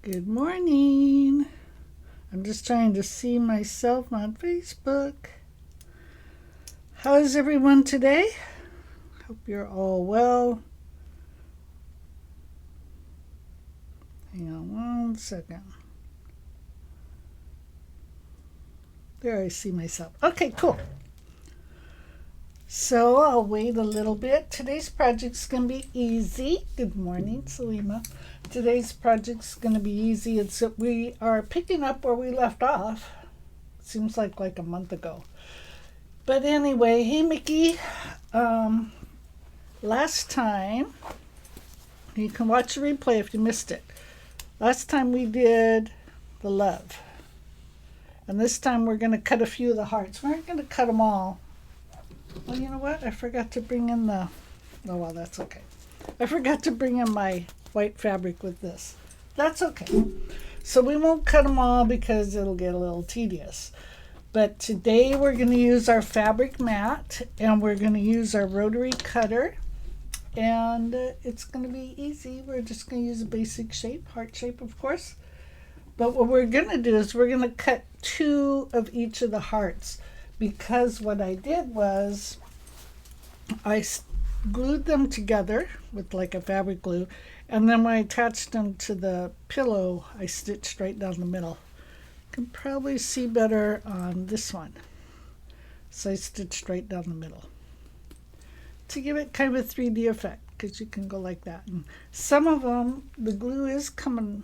Good morning. I'm just trying to see myself on Facebook. How is everyone today? Hope you're all well. Hang on one second. There, I see myself. Okay, cool. So I'll wait a little bit. Today's project's going to be easy. Good morning, Salima. Today's project's going to be easy. It's that we are picking up where we left off. Seems like a month ago. But anyway, hey Mickey. Last time, you can watch the replay if you missed it. Last time we did the love. And this time we're going to cut a few of the hearts. We're not going to cut them all. Well, you know what? I forgot to bring in the... Oh, well, that's okay. I forgot to bring in my white fabric with this. That's okay. So we won't cut them all because it'll get a little tedious. But today we're going to use our fabric mat and we're going to use our rotary cutter. And it's going to be easy. We're just going to use a basic shape, heart shape, of course. But what we're going to do is we're going to cut 2 of each of the hearts. Because what I did was I glued them together with like a fabric glue, and then when I attached them to the pillow, I stitched right down the middle. You can probably see better on this one. So I stitched right down the middle to give it kind of a 3D effect, because you can go like that. And some of them, the glue is coming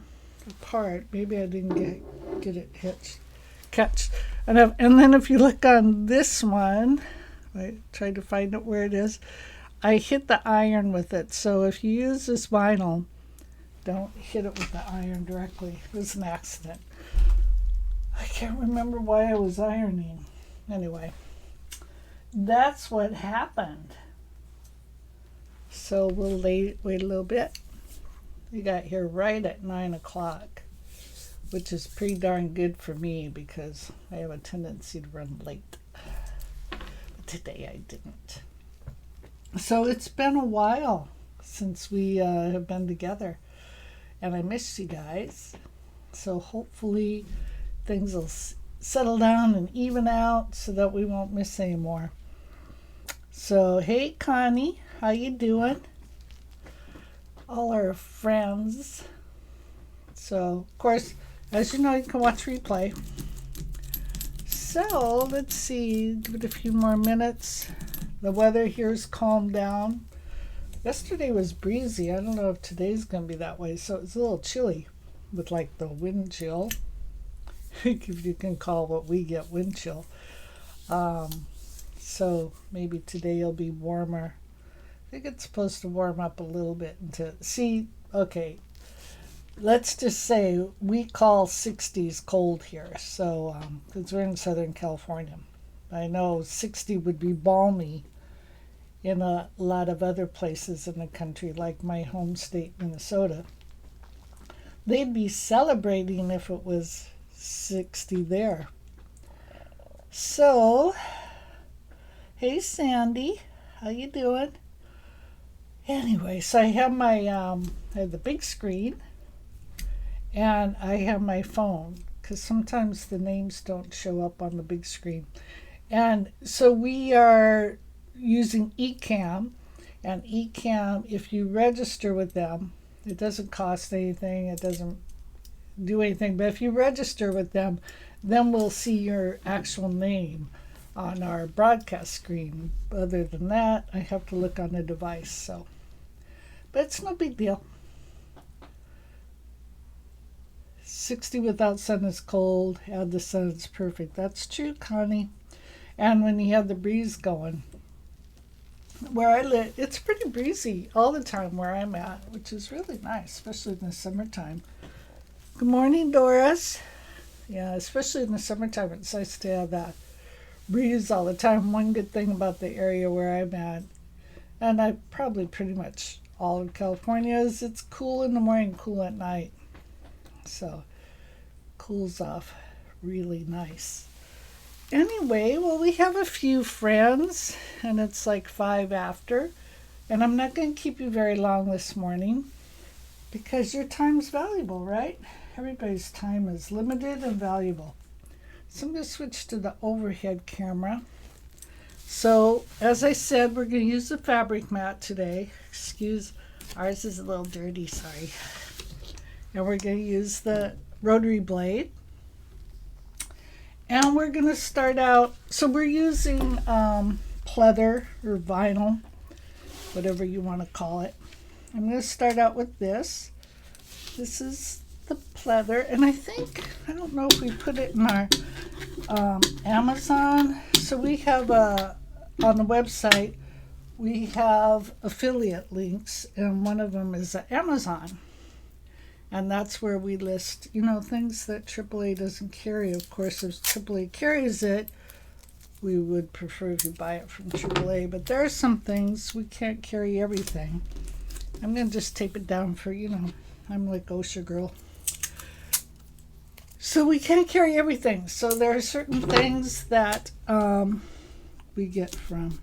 apart. Maybe I didn't get it catch. And then if you look on this one, I tried to find it where it is, I hit the iron with it. So if you use this vinyl, don't hit it with the iron directly. It was an accident. I can't remember why I was ironing. Anyway, that's what happened. So we'll wait a little bit. We got here right at 9 o'clock. Which is pretty darn good for me because I have a tendency to run late. But today I didn't. So it's been a while since we have been together. And I miss you guys. So hopefully things will settle down and even out so that we won't miss any more. So hey Connie, how you doing? All our friends. So of course, as you know, you can watch replay. So let's see, give it a few more minutes. The weather here's calmed down. Yesterday was breezy. I don't know if today's going to be that way. So it's a little chilly with like the wind chill. If you can call what we get wind chill. So maybe today will be warmer. I think it's supposed to warm up a little bit. Okay. Let's just say we call 60s cold here, so because we're in Southern California. I know 60 would be balmy in a lot of other places in the country, like my home state, Minnesota. They'd be celebrating if it was 60 there. So, hey Sandy, how you doing? Anyway, so I have I have the big screen. And I have my phone, because sometimes the names don't show up on the big screen. And so we are using Ecamm. And Ecamm, if you register with them, it doesn't cost anything. It doesn't do anything. But if you register with them, then we'll see your actual name on our broadcast screen. Other than that, I have to look on the device. But it's no big deal. 60 without sun is cold. Add the sun, it's perfect. That's true, Connie. And when you have the breeze going. Where I live, it's pretty breezy all the time where I'm at, which is really nice, especially in the summertime. Good morning, Doris. Yeah, especially in the summertime, it's nice to have that breeze all the time. One good thing about the area where I'm at, and I probably pretty much all of California, is it's cool in the morning, cool at night. So cools off really nice. Anyway, well, we have a few friends and it's like 5 after, and I'm not going to keep you very long this morning because your time's valuable, right? everybody's time is limited and valuable. So I'm going to switch to the overhead camera. So as I said, we're going to use the fabric mat today. Excuse, ours is a little dirty, sorry. And we're going to use the rotary blade. And we're going to start out, so we're using pleather or vinyl, whatever you want to call it. I'm going to start out with this. This is the pleather, and I don't know if we put it in our Amazon. So we have on the website, we have affiliate links, and one of them is Amazon. And that's where we list, things that AAA doesn't carry. Of course, if AAA carries it, we would prefer if you buy it from AAA. But there are some things we can't carry everything. I'm going to just tape it down for, I'm like OSHA girl. So we can't carry everything. So there are certain things that we get from.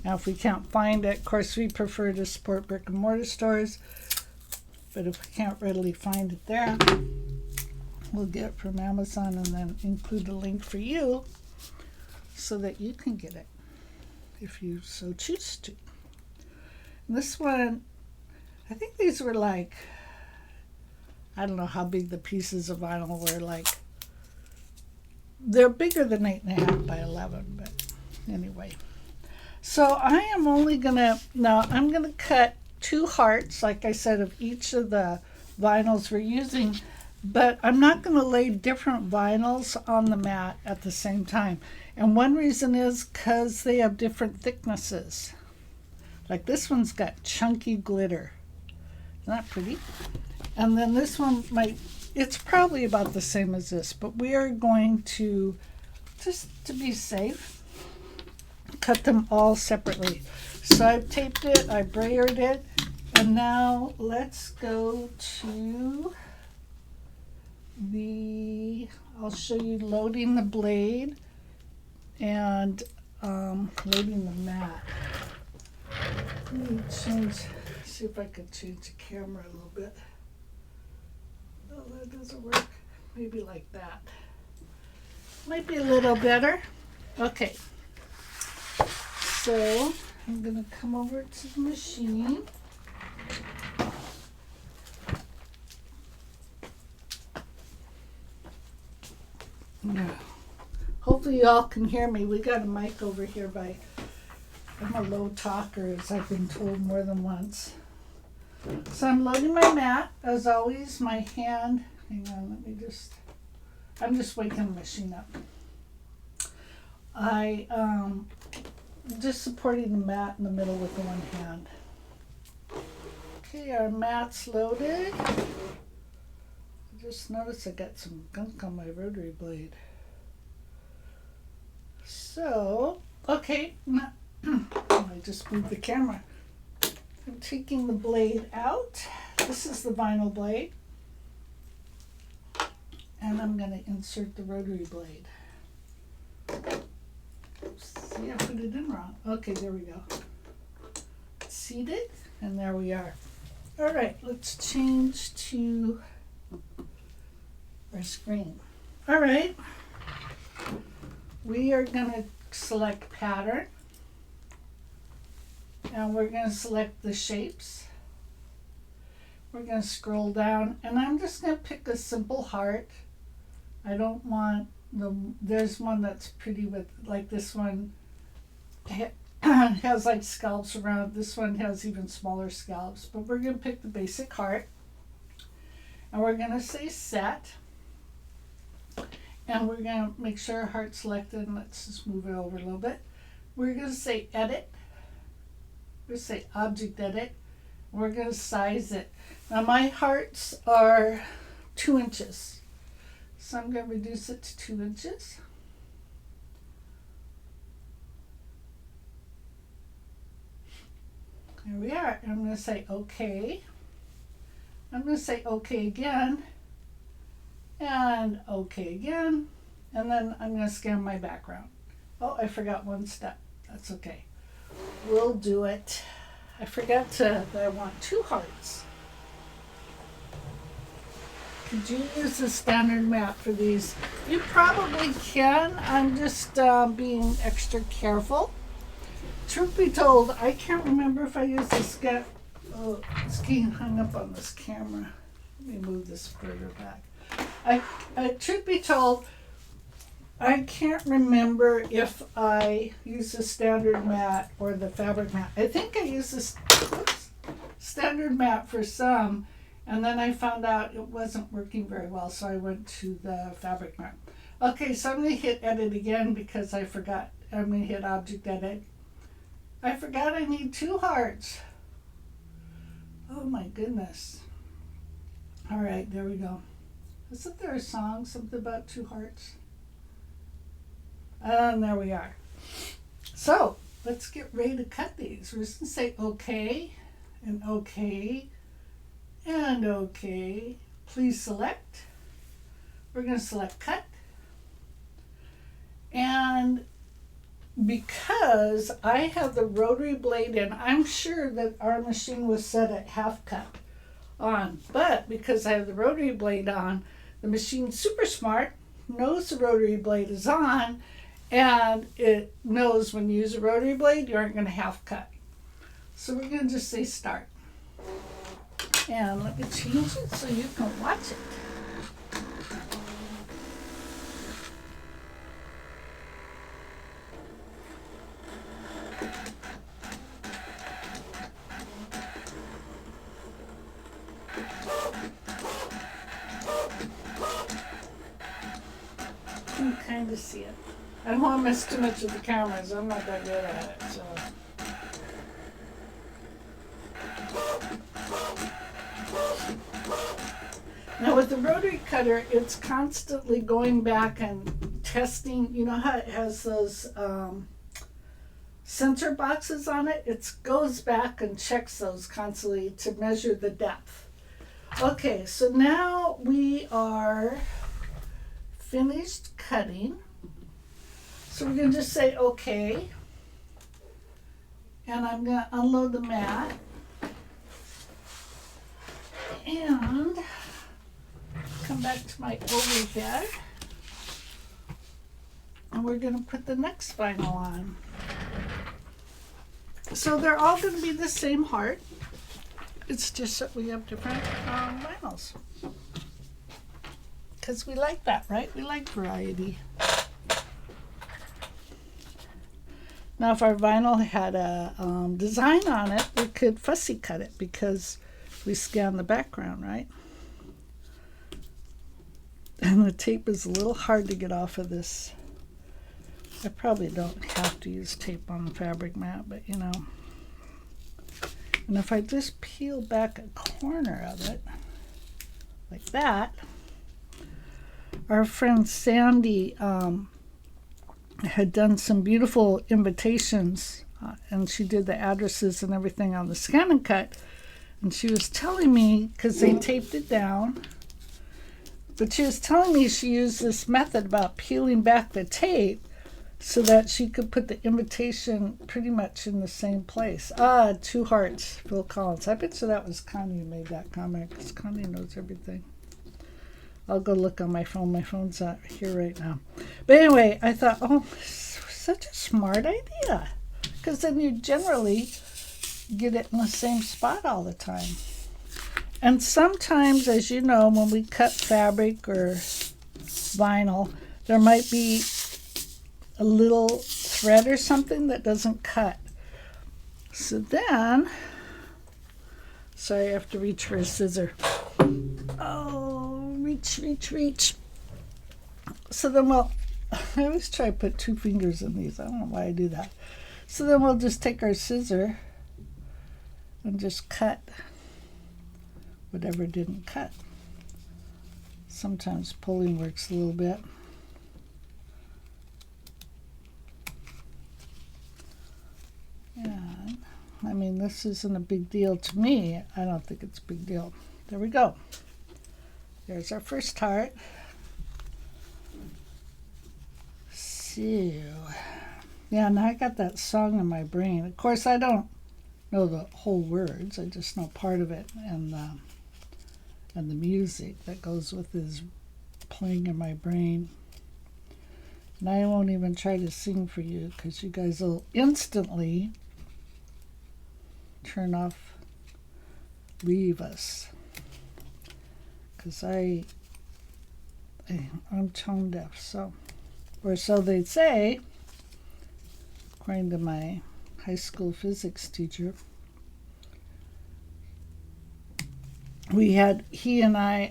Now, if we can't find it, of course, we prefer to support brick and mortar stores. But if we can't readily find it there, we'll get it from Amazon and then include a link for you so that you can get it if you so choose to. And this one, I think these were I don't know how big the pieces of vinyl were. They're bigger than 8.5 by 11, but anyway. So I am only I'm going to cut 2 hearts, like I said, of each of the vinyls we're using, but I'm not going to lay different vinyls on the mat at the same time. And one reason is because they have different thicknesses. Like this one's got chunky glitter. Isn't that pretty? And then this one it's probably about the same as this, but we are going to, just to be safe, cut them all separately. So I've taped it, I brayered it, and now let's go to I'll show you loading the blade and loading the mat. Let me see if I can change the camera a little bit. No, that doesn't work. Maybe like that. Might be a little better. Okay. So I'm going to come over to the machine. Now, hopefully you all can hear me. We got a mic over here I'm a low talker, as I've been told more than once. So I'm loading my mat. As always, my hand, hang on, I'm just waking the machine up. Just supporting the mat in the middle with the one hand. Okay, our mat's loaded. I just noticed I got some gunk on my rotary blade. So, okay, I just moved the camera. I'm taking the blade out. This is the vinyl blade. And I'm going to insert the rotary blade. See, I put it in wrong. Okay, there we go. Seat it, and there we are. All right, let's change to our screen. All right. We are going to select pattern. And we're going to select the shapes. We're going to scroll down, and I'm just going to pick a simple heart. I don't want there's one that's pretty with, like this one has like scallops around. This one has even smaller scallops, but we're going to pick the basic heart. And we're going to say set. And we're going to make sure our heart's selected, and let's just move it over a little bit. We're going to say edit. We're going to say object edit. We're going to size it. Now my hearts are 2 inches. So I'm going to reduce it to 2 inches. There we are. I'm going to say OK. I'm going to say OK again. And OK again. And then I'm going to scan my background. Oh, I forgot one step. That's okay. We'll do it. I forgot that I want 2 hearts. Did you use the standard mat for these? You probably can. I'm just being extra careful. Truth be told, I can't remember if I used the Oh, it's getting hung up on this camera. Let me move this further back. Truth be told, I can't remember if I used the standard mat or the fabric mat. I think I used the standard mat for some, and then I found out it wasn't working very well, so I went to the fabric mat. Okay, so I'm going to hit edit again because I forgot. I'm going to hit object edit. I forgot I need 2 hearts. Oh my goodness. All right, there we go. Isn't there a song, something about 2 hearts? And there we are. So let's get ready to cut these. We're just going to say okay, and okay, and okay. Please select. We're going to select cut. And because I have the rotary blade in, I'm sure that our machine was set at half cut on. But because I have the rotary blade on, the machine's super smart, knows the rotary blade is on, and it knows when you use a rotary blade, you aren't going to half cut. So we're going to just say start. And let me change it so you can watch it. You can kind of see it. I don't want to mess too much with the cameras. I'm not that good at it. So. Now with the rotary cutter, it's constantly going back and testing. You know how it has those sensor boxes on it? It goes back and checks those constantly to measure the depth. Okay, so now we are finished cutting. So we're going to just say okay. And I'm going to unload the mat. And come back to my overhead. And we're going to put the next vinyl on. So they're all going to be the same heart. It's just that we have different vinyls. Because we like that, right? We like variety. Now, if our vinyl had a design on it, we could fussy cut it because we scan the background, right? And the tape is a little hard to get off of this. I probably don't have to use tape on the fabric mat, but you know. And if I just peel back a corner of it, like that, our friend Sandy had done some beautiful invitations, and she did the addresses and everything on the Scan and Cut. And she was telling me, because they taped it down, but she was telling me she used this method about peeling back the tape so that she could put the invitation pretty much in the same place. 2 hearts, Phil Collins. I bet you that was Connie who made that comment, because Connie knows everything. I'll go look on my phone. My phone's not here right now. But anyway, I thought, oh, such a smart idea. Because then you generally get it in the same spot all the time. And sometimes, as you know, when we cut fabric or vinyl, there might be a little thread or something that doesn't cut. So then, sorry, I have to reach for a scissor. Oh, reach. So then I always try to put 2 fingers in these. I don't know why I do that. So then we'll just take our scissor and just cut whatever didn't cut. Sometimes pulling works a little bit. And, I mean, this isn't a big deal to me. I don't think it's a big deal. There we go. There's our first heart. So, yeah, now I got that song in my brain. Of course, I don't know the whole words. I just know part of it. And and the music that goes with it is playing in my brain. And I won't even try to sing for you because you guys will instantly turn off, leave us. Because I'm tone deaf, so, or so they'd say, according to my high school physics teacher. He and I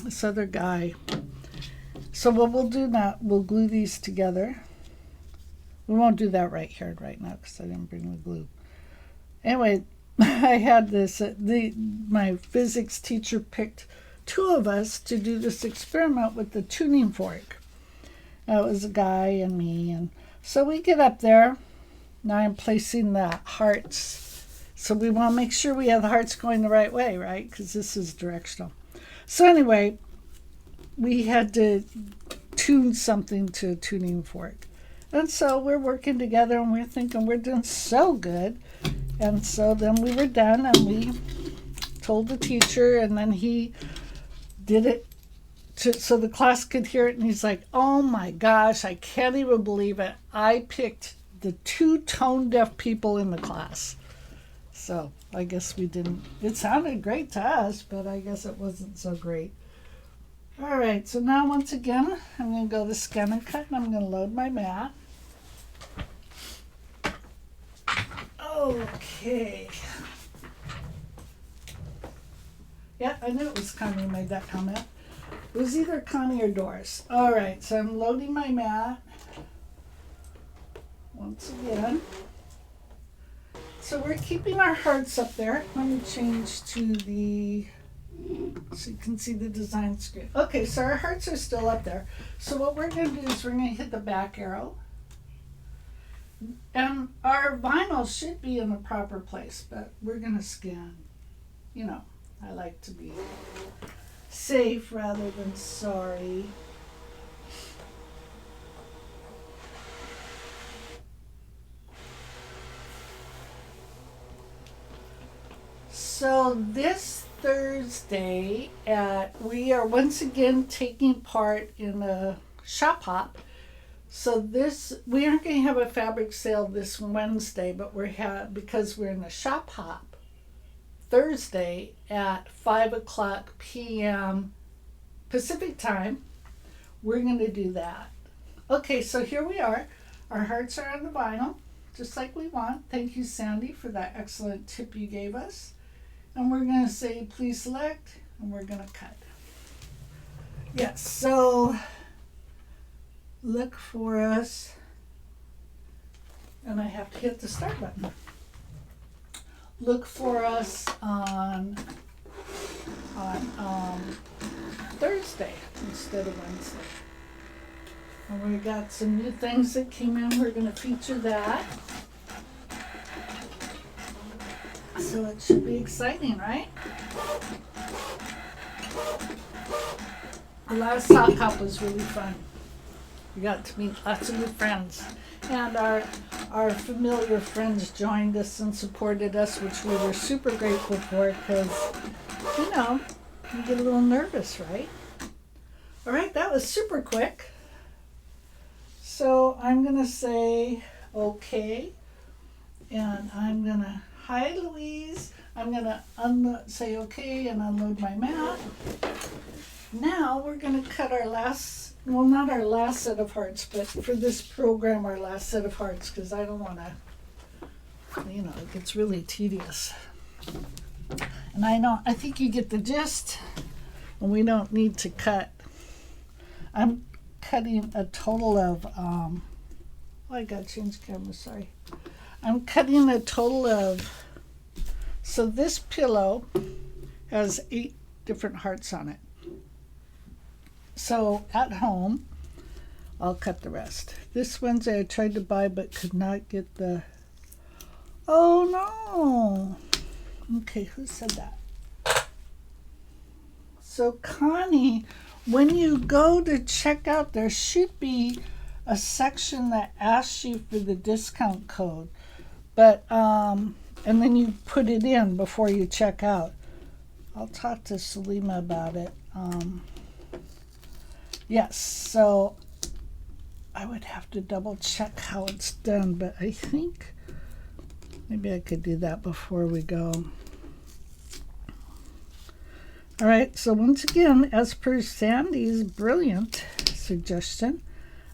this other guy. So what we'll do now, we'll glue these together. We won't do that right here, right now, because I didn't bring the glue. Anyway, I had this, my physics teacher picked two of us to do this experiment with the tuning fork. It was a guy and me, and so we get up there. Now I'm placing the hearts. So we want to make sure we have the hearts going the right way, right? Because this is directional. So anyway, we had to tune something to a tuning fork. And so we're working together and we're thinking we're doing so good. And so then we were done and we told the teacher, and then he did it so the class could hear it. And he's like, oh my gosh, I can't even believe it. I picked the two tone deaf people in the class. So I guess we didn't, it sounded great to us, but I guess it wasn't so great. All right, so now once again, I'm going to go to Scan and Cut, and I'm going to load my mat. Okay. Yeah, I knew it was Connie who made that comment. It was either Connie or Doris. All right, so I'm loading my mat once again. So we're keeping our hearts up there. Let me change to so you can see the design screen. Okay, so our hearts are still up there. So what we're going to do is we're going to hit the back arrow. And our vinyl should be in the proper place, but we're going to scan. You know, I like to be safe rather than sorry. So this Thursday we are once again taking part in a shop hop. So we aren't going to have a fabric sale this Wednesday, but because we're in a shop hop Thursday at 5:00 p.m. Pacific time. We're going to do that. Okay, so here we are. Our hearts are on the vinyl, just like we want. Thank you, Sandy, for that excellent tip you gave us. And we're going to say, please select, and we're going to cut. Yes, so look for us, and I have to hit the start button. Look for us on Thursday instead of Wednesday. And we got some new things that came in. We're going to feature that. So it should be exciting, right? The last sock hop was really fun. We got to meet lots of new friends. And our familiar friends joined us and supported us, which we were super grateful for because, you know, you get a little nervous, right? All right, that was super quick. So I'm going to say okay. And I'm going to, hi Louise. I'm going to say okay and unload my mat. Now we're going to cut our last, well, not our last set of hearts, but for this program, our last set of hearts, because I don't want to, you know, it gets really tedious. And I think you get the gist, and we don't need to cut. I'm cutting a total of, I got to change camera, sorry. I'm cutting a total of, so this pillow has 8 different hearts on it. So at home, I'll cut the rest. This Wednesday I tried to buy but could not get the, oh no. Okay, who said that? So Connie, when you go to check out, there should be a section that asks you for the discount code. But, and then you put it in before you check out. I'll talk to Salima about it. Yes, so I would have to double check how it's done, but I think maybe I could do that before we go. All right, so once again, as per Sandy's brilliant suggestion,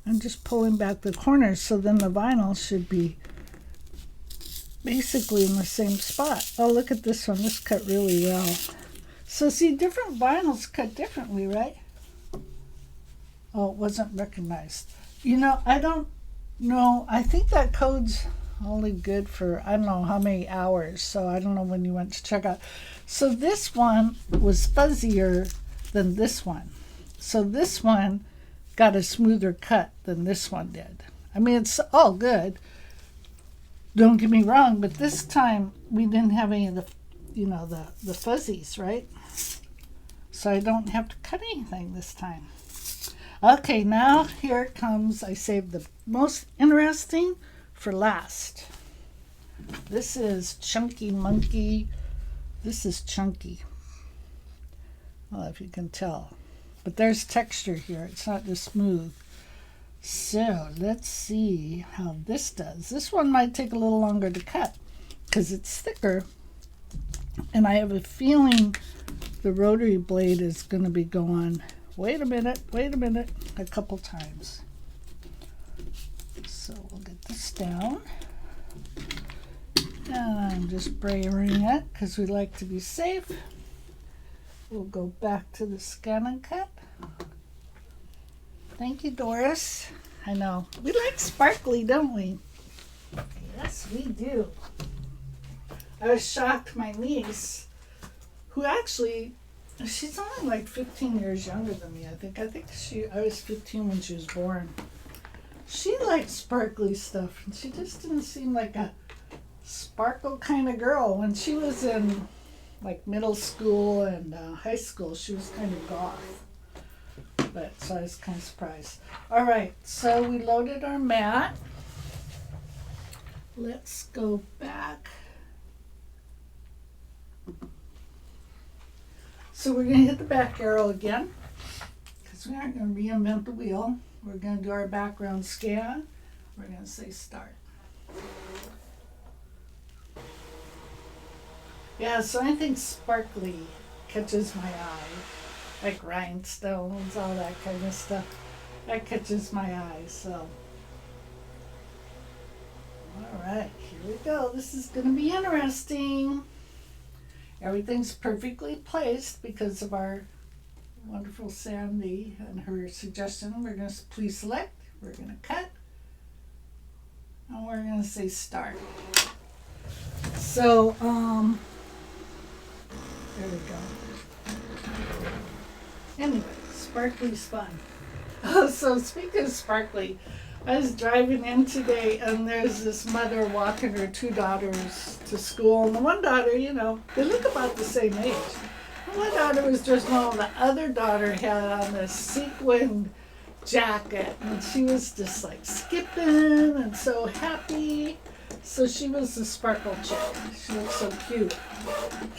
I'm just pulling back the corners, so then the vinyl should be basically in the same spot. Oh, look at this one. This cut really well. So see, different vinyls cut differently, right? Oh, it wasn't recognized. You know, I don't know. I think that code's only good for, I don't know how many hours, so I don't know when you went to check out. So this one was fuzzier than this one. So this one got a smoother cut than this one did. I mean, it's all good. Don't get me wrong, but this time we didn't have any of the, you know, the fuzzies, right? So I don't have to cut anything this time. Okay, now here it comes. I saved the most interesting for last. This is Chunky Monkey. This is chunky. Well, if you can tell. But there's texture here. It's not just smooth. So let's see how this does. This one might take a little longer to cut because it's thicker. And I have a feeling the rotary blade is going to be going, wait a minute, a couple times. So we'll get this down. And I'm just brayering it because we like to be safe. We'll go back to the scan and cut. Thank you, Doris. I know. We like sparkly, don't we? Yes, we do. I was shocked my niece, who actually, she's only like 15 years younger than me, I think. I was 15 when she was born. She liked sparkly stuff, and she just didn't seem like a sparkle kind of girl. When she was in like middle school and high school, she was kind of goth. But so I was kind of surprised. All right, so we loaded our mat. Let's go back. So we're going to hit the back arrow again because we aren't going to reinvent the wheel. We're going to do our background scan. We're going to say start. Yeah, so anything sparkly catches my eye, like rhinestones, all that kind of stuff. That catches my eye, so. All right, here we go. This is going to be interesting. Everything's perfectly placed because of our wonderful Sandy and her suggestion. We're going to please select. We're going to cut. And we're going to say start. So, there we go. Anyway, sparkly's fun. So speaking of sparkly, I was driving in today and there's this mother walking her two daughters to school. And the one daughter, you know, they look about the same age. And one daughter was just normal. The other daughter had on this sequin jacket and she was just like skipping and so happy. So she was the sparkle chick. She looked so cute.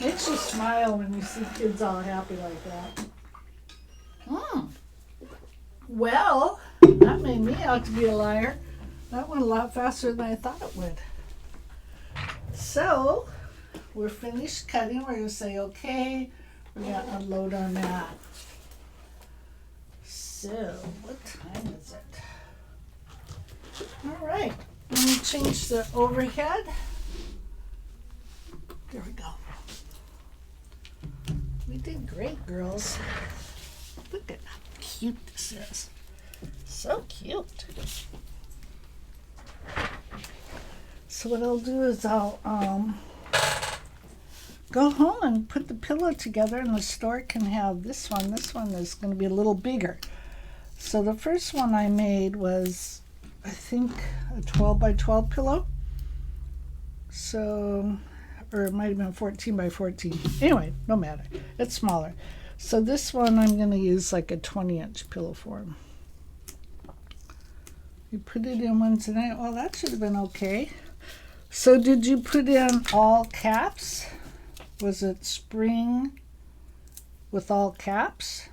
Makes you smile when you see kids all happy like that. Well, that made me out to be a liar. That went a lot faster than I thought it would. So, we're finished cutting. We're going to say, okay, we're going to unload our mat. So, what time is it? All right. Let me change the overhead. There we go. We did great, girls. Look at how cute this is. So cute. So what I'll do is I'll go home and put the pillow together, and the store can have this one. This one is going to be a little bigger. So the first one I made was, I think, a 12 by 12 pillow. So, or it might have been 14 by 14. Anyway, no matter. It's smaller. So this one I'm going to use like a 20-inch pillow form. You put it in one tonight. Well, that should have been okay. So did you put in all caps? Was it spring with all caps.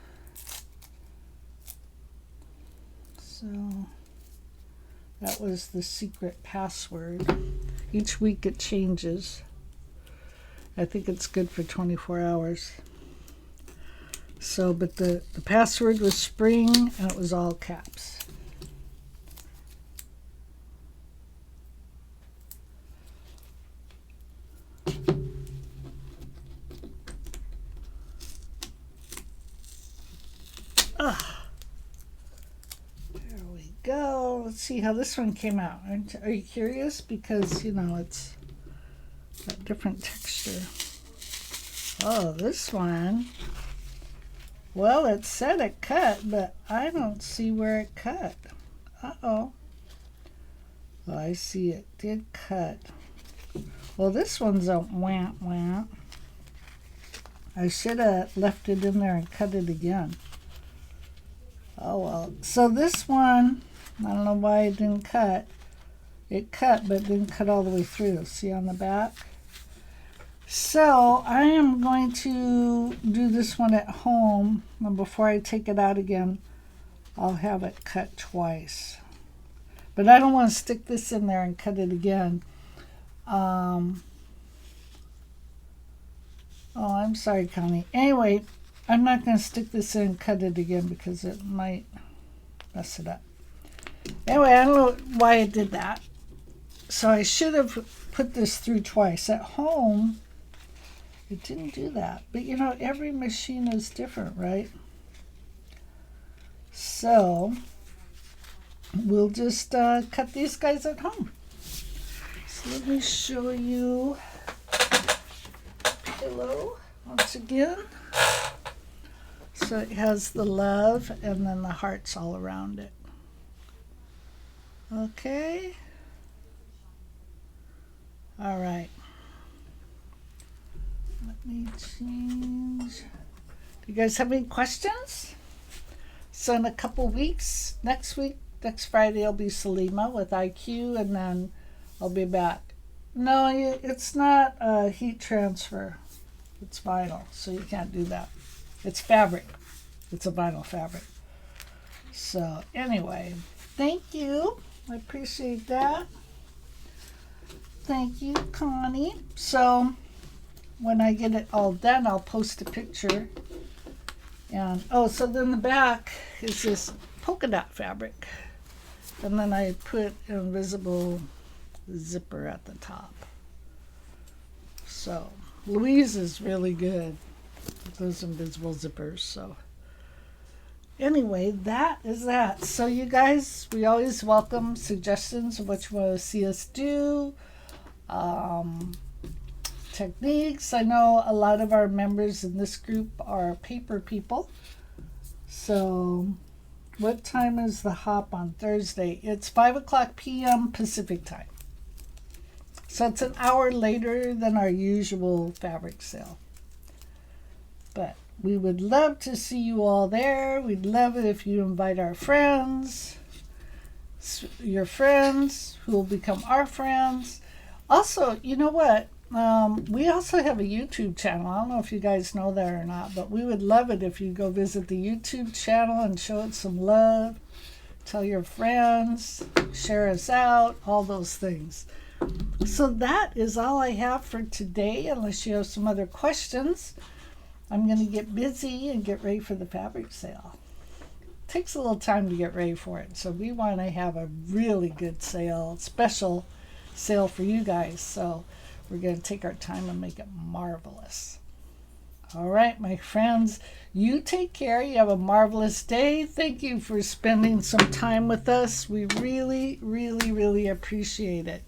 So that was the secret password. Each week it changes. I think it's good for 24 hours. So, but the password was spring, and it was all caps. There we go. Let's see how this one came out. Are you curious? Because, it's got different texture. Oh, this one. Well, it said it cut, but I don't see where it cut. Uh-oh. Oh, I see it did cut. Well, this one's a wah. I should have left it in there and cut it again. Oh, well. So this one, I don't know why it didn't cut. It cut, but it didn't cut all the way through. See on the back? So I am going to do this one at home, and before I take it out again, I'll have it cut twice. But I don't want to stick this in there and cut it again. Oh, I'm sorry, Connie. Anyway, I'm not going to stick this in and cut it again because it might mess it up. Anyway, I don't know why I did that. So I should have put this through twice. At home, it didn't do that. But every machine is different, right? So we'll just cut these guys at home. So let me show you the pillow once again. So it has the love and then the hearts all around it. Okay. All right. Let me change. Do you guys have any questions? So in a couple weeks, next Friday, will be Salima with IQ, and then I'll be back. No, it's not a heat transfer. It's vinyl, so you can't do that. It's fabric. It's a vinyl fabric. So anyway, thank you. I appreciate that. Thank you, Connie. So when I get it all done, I'll post a picture. And so then the back is this polka dot fabric. And then I put an invisible zipper at the top. So Louise is really good with those invisible zippers. So anyway, that is that. So you guys, we always welcome suggestions of what you want to see us do. Techniques. I know a lot of our members in this group are paper people. So what time is the hop on Thursday? It's 5:00 p.m. Pacific time. So it's an hour later than our usual fabric sale. But we would love to see you all there. We'd love it if you invite our friends, your friends who will become our friends. Also, you know what? We also have a YouTube channel. I don't know if you guys know that or not, but we would love it if you go visit the YouTube channel and show it some love. Tell your friends, share us out, all those things. So that is all I have for today, unless you have some other questions. I'm going to get busy and get ready for the fabric sale. It takes a little time to get ready for it, so we want to have a really good sale, special sale for you guys. So we're going to take our time and make it marvelous. All right, my friends, you take care. You have a marvelous day. Thank you for spending some time with us. We really, really, really appreciate it.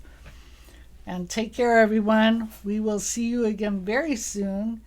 And take care, everyone. We will see you again very soon.